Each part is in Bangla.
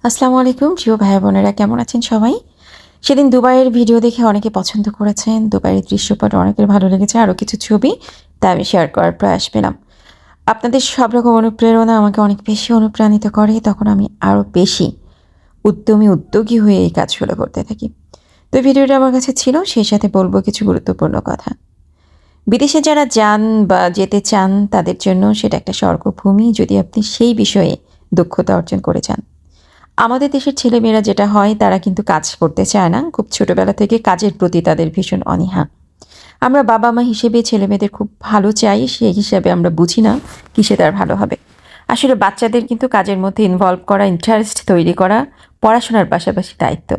আসসালামু আলাইকুম প্রিয় ভাই বোনেরা, কেমন আছেন সবাই? সেদিন দুবাইয়ের ভিডিও দেখে অনেকে পছন্দ করেছেন। দুবাইয়ের দৃশ্যপট অনেকের ভালো লেগেছে। আরও কিছু ছবি তা আমি শেয়ার করার প্রয়াস পেলাম। আপনাদের সব রকম অনুপ্রেরণা আমাকে অনেক বেশি অনুপ্রাণিত করে। তখন আমি আরও বেশি উদ্যোগী হয়ে এই কাজগুলো করতে থাকি। তো ভিডিওটা আমার কাছে ছিল, সেই সাথে বলবো কিছু গুরুত্বপূর্ণ কথা। বিদেশে যারা যান বা যেতে চান তাদের জন্য সেটা একটা স্বর্গভূমি, যদি আপনি সেই বিষয়ে দক্ষতা অর্জন করে যান। আমাদের দেশের ছেলেমেয়েরা যেটা হয়, তারা কিন্তু কাজ করতে চায় না। খুব ছোটবেলা থেকে কাজের প্রতি তাদের ভীষণ অনীহা। আমরা বাবা মা হিসেবে ছেলেমেয়েদের খুব ভালো চাই, সেই হিসাবে আমরা বুঝি না কিসে তার ভালো হবে। আসলে বাচ্চাদের কিন্তু কাজের মধ্যে ইনভলভ করা, ইন্টারেস্ট তৈরি করা পড়াশোনার পাশাপাশি দায়িত্ব।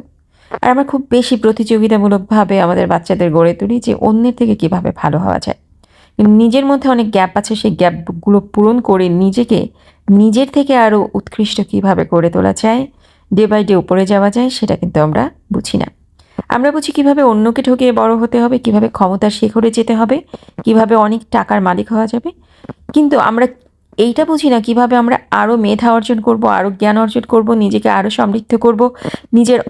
আর আমরা খুব বেশি প্রতিযোগিতামূলকভাবে আমাদের বাচ্চাদের গড়ে তুলি যে অন্যের থেকে কিভাবে ভালো হওয়া যায়। নিজের মধ্যে অনেক গ্যাপ আছে, সেই গ্যাপগুলো পূরণ করে নিজেকে নিজের থেকে আরও উৎকৃষ্ট কিভাবে গড়ে তোলা যায়, ডে বাই ডে উপরে যাওয়া যায়, সেটা কিন্তু আমরা বুঝি না। আমরা বুঝি কিভাবে অন্যকে ঠকিয়ে বড় হতে হবে, কিভাবে ক্ষমতার শিখরে যেতে হবে, কিভাবে অনেক টাকার মালিক হওয়া যাবে। কিন্তু আমরা এইটা বুঝি না কিভাবে আমরা আরও মেধা অর্জন করব, আরও জ্ঞান অর্জন করব, নিজেকে আরও সমৃদ্ধ করব, নিজের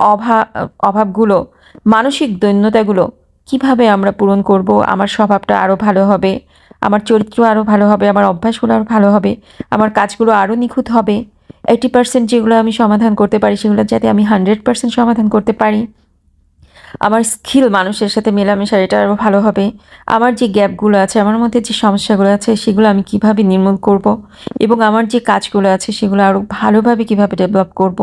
অভাবগুলো, মানসিক দৈন্যতাগুলো কিভাবে আমরা পূরণ করব। আমার স্বভাবটা আরও ভালো হবে, আমার চরিত্র আরও ভালো হবে, আমার অভ্যাসগুলো আরও ভালো হবে, আমার কাজগুলো আরও নিখুঁত হবে। 80% যেগুলো আমি সমাধান করতে পারি সেগুলো যাতে আমি 100% সমাধান করতে পারি। আমার স্কিল মানুষের সাথে মেলামেশার এটা আরও ভালো হবে। আমার যে গ্যাপগুলো আছে, আমার মধ্যে যে সমস্যাগুলো আছে, সেগুলো আমি কিভাবে নির্মূল করব, এবং আমার যে কাজগুলো আছে সেগুলো আরও ভালোভাবে কিভাবে ডেভেলপ করব।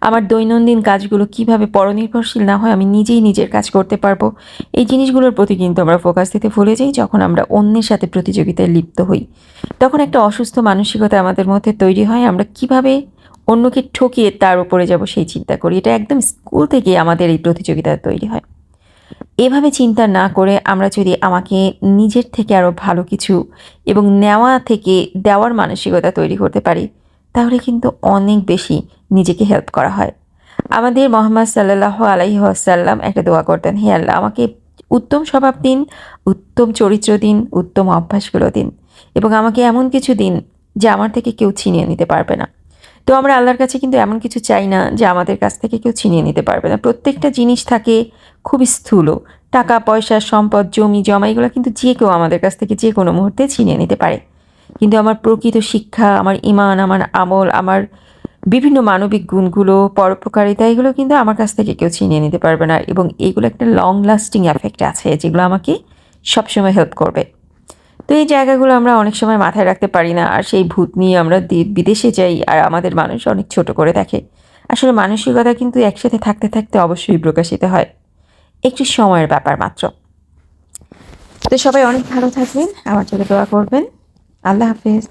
আমার দৈনন্দিন কাজগুলো কিভাবে পরনির্ভরশীল না হয় আমি নিজেই নিজের কাজ করতে পারবো। এই জিনিসগুলোর প্রতি কিন্তু আমরা ফোকাস দিতে ভুলে যাই যখন আমরা অন্যের সাথে প্রতিযোগিতায় লিপ্ত হই। তখন একটা অসুস্থ মানসিকতা আমাদের মধ্যে তৈরি হয়। আমরা কিভাবে অন্যকে ঠকিয়ে তার উপরে যাব সেই চিন্তা করি। এটা একদম স্কুল থেকে আমাদের এই প্রতিযোগিতা তৈরি হয়। এভাবে চিন্তা না করে আমরা যদি আমাকে নিজের থেকে আরও ভালো কিছু এবং নেওয়া থেকে দেওয়ার মানসিকতা তৈরি করতে পারি, তাহলে কিন্তু অনেক বেশি নিজেকে হেল্প করা হয়। আমাদের মোহাম্মদ সাল্লাল্লাহু আলাইহি ওয়াসাল্লাম একটা দোয়া করতেন, হে আল্লাহ, আমাকে উত্তম স্বভাব দিন, উত্তম চরিত্র দিন, উত্তম অভ্যাসগুলো দিন, এবং আমাকে এমন কিছু দিন যা আমার থেকে কেউ ছিনিয়ে নিতে পারবে না। তো আমরা আল্লাহর কাছে কিন্তু এমন কিছু চাই না যে আমাদের কাছ থেকে কেউ ছিনিয়ে নিতে পারবে না। প্রত্যেকটা জিনিস থাকে খুবই স্থূল। টাকা পয়সা, সম্পদ, জমি জমা, এগুলো কিন্তু যে কেউ আমাদের কাছ থেকে যে কোনো মুহূর্তে ছিনিয়ে নিতে পারে। কিন্তু আমার প্রকৃত শিক্ষা, আমার ঈমান, আমার আমল, আমার বিভিন্ন মানবিক গুণগুলো, পরোপকারিতা, এগুলো কিন্তু আমার কাছ থেকে কেউ ছিনিয়ে নিতে পারবে না, এবং এগুলো একটা লং লাস্টিং এফেক্ট আছে যেগুলো আমাকে সবসময় হেল্প করবে। তো এই জায়গাগুলো আমরা অনেক সময় মাথায় রাখতে পারি না, আর সেই ভূত নিয়ে আমরা বিদেশে যাই আর আমাদের মানুষ অনেক ছোট করে দেখে। আসলে মানসিকতা কিন্তু একসাথে থাকতে থাকতে অবশ্যই প্রকাশিত হয়, একটু সময়ের ব্যাপার মাত্র। তো সবাই অনেক ভালো থাকবেন, আমার জন্য দোয়া করবেন। আল্লাহ হাফেজ।